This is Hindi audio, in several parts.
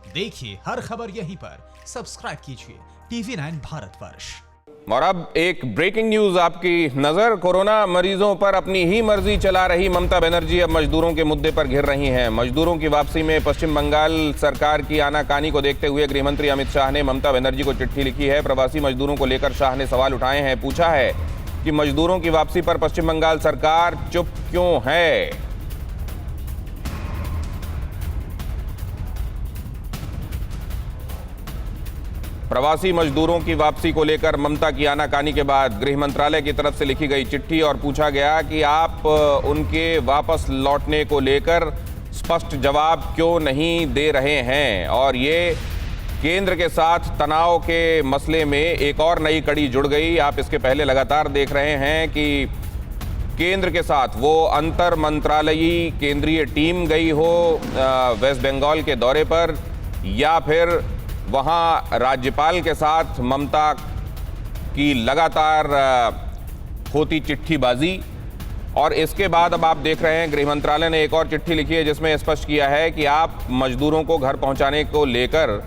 देखिए हर खबर यहीं पर, सब्सक्राइब कीजिए TV9 भारतवर्ष। और अब एक ब्रेकिंग न्यूज आपकी नजर। कोरोना मरीजों पर अपनी ही मर्जी चला रही ममता बनर्जी अब मजदूरों के मुद्दे पर घिर रही हैं। मजदूरों की वापसी में पश्चिम बंगाल सरकार की आनाकानी को देखते हुए गृह मंत्री अमित शाह ने ममता बनर्जी को चिट्ठी लिखी है। प्रवासी मजदूरों को लेकर शाह ने सवाल उठाए हैं। पूछा है कि मजदूरों की वापसी पर पश्चिम बंगाल सरकार चुप क्यों है। प्रवासी मजदूरों की वापसी को लेकर ममता की आनाकानी के बाद गृह मंत्रालय की तरफ से लिखी गई चिट्ठी और पूछा गया कि आप उनके वापस लौटने को लेकर स्पष्ट जवाब क्यों नहीं दे रहे हैं। और ये केंद्र के साथ तनाव के मसले में एक और नई कड़ी जुड़ गई। आप इसके पहले लगातार देख रहे हैं कि केंद्र के साथ वो अंतर मंत्रालयी केंद्रीय टीम गई हो वेस्ट बंगाल के दौरे पर, या फिर वहाँ राज्यपाल के साथ ममता की लगातार होती चिट्ठीबाजी। और इसके बाद अब आप देख रहे हैं गृह मंत्रालय ने एक और चिट्ठी लिखी है जिसमें स्पष्ट किया है कि आप मजदूरों को घर पहुंचाने को लेकर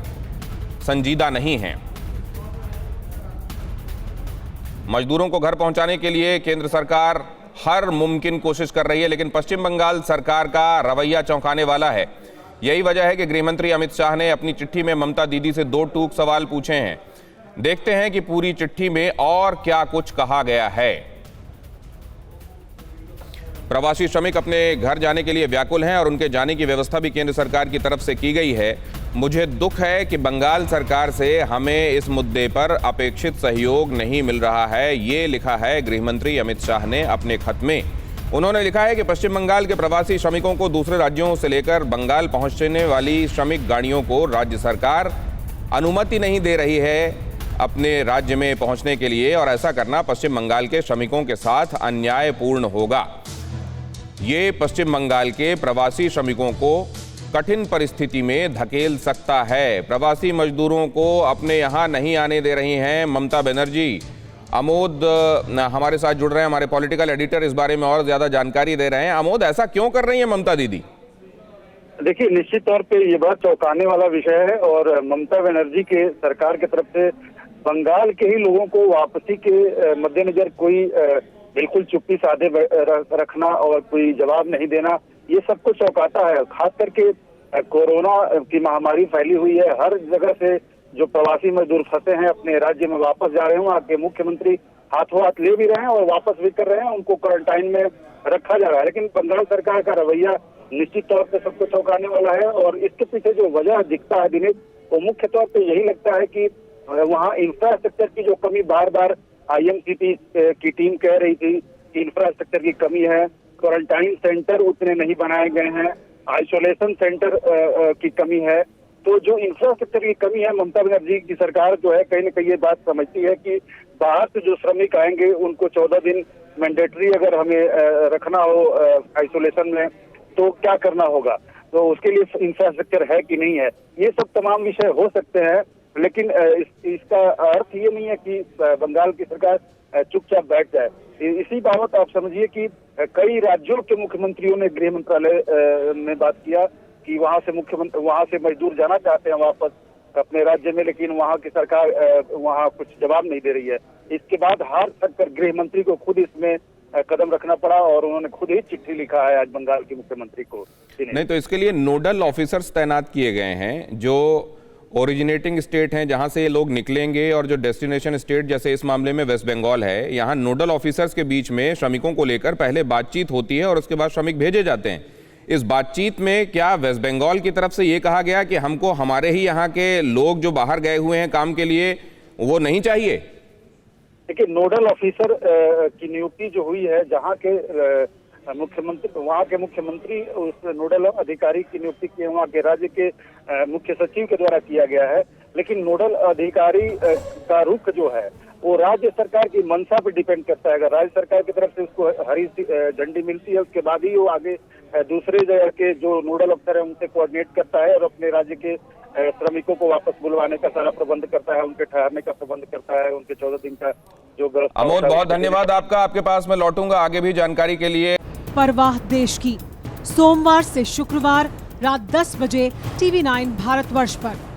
संजीदा नहीं हैं। मजदूरों को घर पहुंचाने के लिए केंद्र सरकार हर मुमकिन कोशिश कर रही है, लेकिन पश्चिम बंगाल सरकार का रवैया चौंकाने वाला है। यही वजह है कि गृहमंत्री अमित शाह ने अपनी चिट्ठी में ममता दीदी से 2 टूक सवाल पूछे हैं। देखते हैं कि पूरी चिट्ठी में और क्या कुछ कहा गया है। प्रवासी श्रमिक अपने घर जाने के लिए व्याकुल हैं और उनके जाने की व्यवस्था भी केंद्र सरकार की तरफ से की गई है। मुझे दुख है कि बंगाल सरकार से हमें इस मुद्दे पर अपेक्षित सहयोग नहीं मिल रहा है, ये लिखा है गृहमंत्री अमित शाह ने अपने खत में। उन्होंने लिखा है कि पश्चिम बंगाल के प्रवासी श्रमिकों को दूसरे राज्यों से लेकर बंगाल पहुंचने वाली श्रमिक गाड़ियों को राज्य सरकार अनुमति नहीं दे रही है अपने राज्य में पहुंचने के लिए, और ऐसा करना पश्चिम बंगाल के श्रमिकों के साथ अन्यायपूर्ण होगा। ये पश्चिम बंगाल के प्रवासी श्रमिकों को कठिन परिस्थिति में धकेल सकता है। प्रवासी मजदूरों को अपने यहाँ नहीं आने दे रही हैं ममता बनर्जी। अमोद हमारे साथ जुड़ रहे हैं, हमारे पॉलिटिकल एडिटर इस बारे में और ज्यादा जानकारी दे रहे हैं। अमोद, ऐसा क्यों कर रही है ममता दीदी? देखिए, निश्चित तौर पे ये बहुत चौंकाने वाला विषय है और ममता बनर्जी के सरकार की तरफ से बंगाल के ही लोगों को वापसी के मद्देनजर कोई बिल्कुल चुप्पी साधे रखना और कोई जवाब नहीं देना, ये सब कुछ चौंकाता है। खास करके कोरोना की महामारी फैली हुई है, हर जगह से जो प्रवासी मजदूर फंसे हैं अपने राज्य में वापस जा रहे हैं, वहाँ के मुख्यमंत्री हाथों हाथ ले भी रहे हैं और वापस भी कर रहे हैं, उनको क्वारंटाइन में रखा जा रहा है। लेकिन बंगाल सरकार का रवैया निश्चित तौर पे सबको चौंकाने वाला है और इसके पीछे जो वजह दिखता है दिनेश, वो मुख्य तौर पे यही लगता है कि वहाँ इंफ्रास्ट्रक्चर की जो कमी बार बार IMCT की टीम कह रही थी कि इंफ्रास्ट्रक्चर की कमी है, क्वारंटाइन सेंटर उतने नहीं बनाए गए हैं, आइसोलेशन सेंटर की कमी है। तो जो इंफ्रास्ट्रक्चर की कमी है, ममता बनर्जी की सरकार जो है कहीं न कहीं ये बात समझती है कि बाहर से जो श्रमिक आएंगे उनको 14 दिन मैंडेटरी अगर हमें रखना हो आइसोलेशन में, तो क्या करना होगा, तो उसके लिए इंफ्रास्ट्रक्चर है कि नहीं है। ये सब तमाम विषय हो सकते हैं, लेकिन इसका अर्थ ये नहीं है कि बंगाल की सरकार चुपचाप बैठ जाए। इसी बाबत आप समझिए कि कई राज्यों के मुख्यमंत्रियों ने गृह मंत्रालय में बात किया कि वहाँ से मजदूर जाना चाहते हैं वापस अपने राज्य में, लेकिन वहाँ की सरकार वहाँ कुछ जवाब नहीं दे रही है। इसके बाद हार थक कर गृह मंत्री को खुद इसमें कदम रखना पड़ा और उन्होंने खुद ही चिट्ठी लिखा है आज बंगाल के मुख्यमंत्री को। नहीं तो इसके लिए नोडल ऑफिसर्स तैनात किए गए हैं जो ओरिजिनेटिंग स्टेट हैं जहां से ये लोग निकलेंगे, और जो डेस्टिनेशन स्टेट जैसे इस मामले में वेस्ट बंगाल है, यहाँ नोडल ऑफिसर्स के बीच में श्रमिकों को लेकर पहले बातचीत होती है और उसके बाद श्रमिक भेजे जाते हैं। इस बातचीत में क्या वेस्ट बंगाल की तरफ से ये कहा गया कि हमको हमारे ही यहाँ के लोग जो बाहर गए हुए हैं काम के लिए वो नहीं चाहिए? देखिए, नोडल ऑफिसर की नियुक्ति जो हुई है, जहाँ के मुख्यमंत्री वहाँ के मुख्यमंत्री उस नोडल अधिकारी की नियुक्ति की वहाँ के राज्य के मुख्य सचिव के द्वारा किया गया है। लेकिन नोडल अधिकारी का रुख जो है वो राज्य सरकार की मंशा पे डिपेंड करता है। अगर राज्य सरकार की तरफ से उसको हरी झंडी मिलती है, उसके बाद ही वो आगे दूसरे जगह के जो नोडल अफसर है उनसे कोऑर्डिनेट करता है और अपने राज्य के श्रमिकों को वापस बुलवाने का सारा प्रबंध करता है, उनके ठहरने का प्रबंध करता है, उनके 14 दिन का जो व्यवस्था। अमोद, बहुत धन्यवाद आपका। आपके पास मैं लौटूंगा आगे भी जानकारी के लिए। परवाह देश की, सोमवार से शुक्रवार रात 10 बजे TV9 भारतवर्ष पर।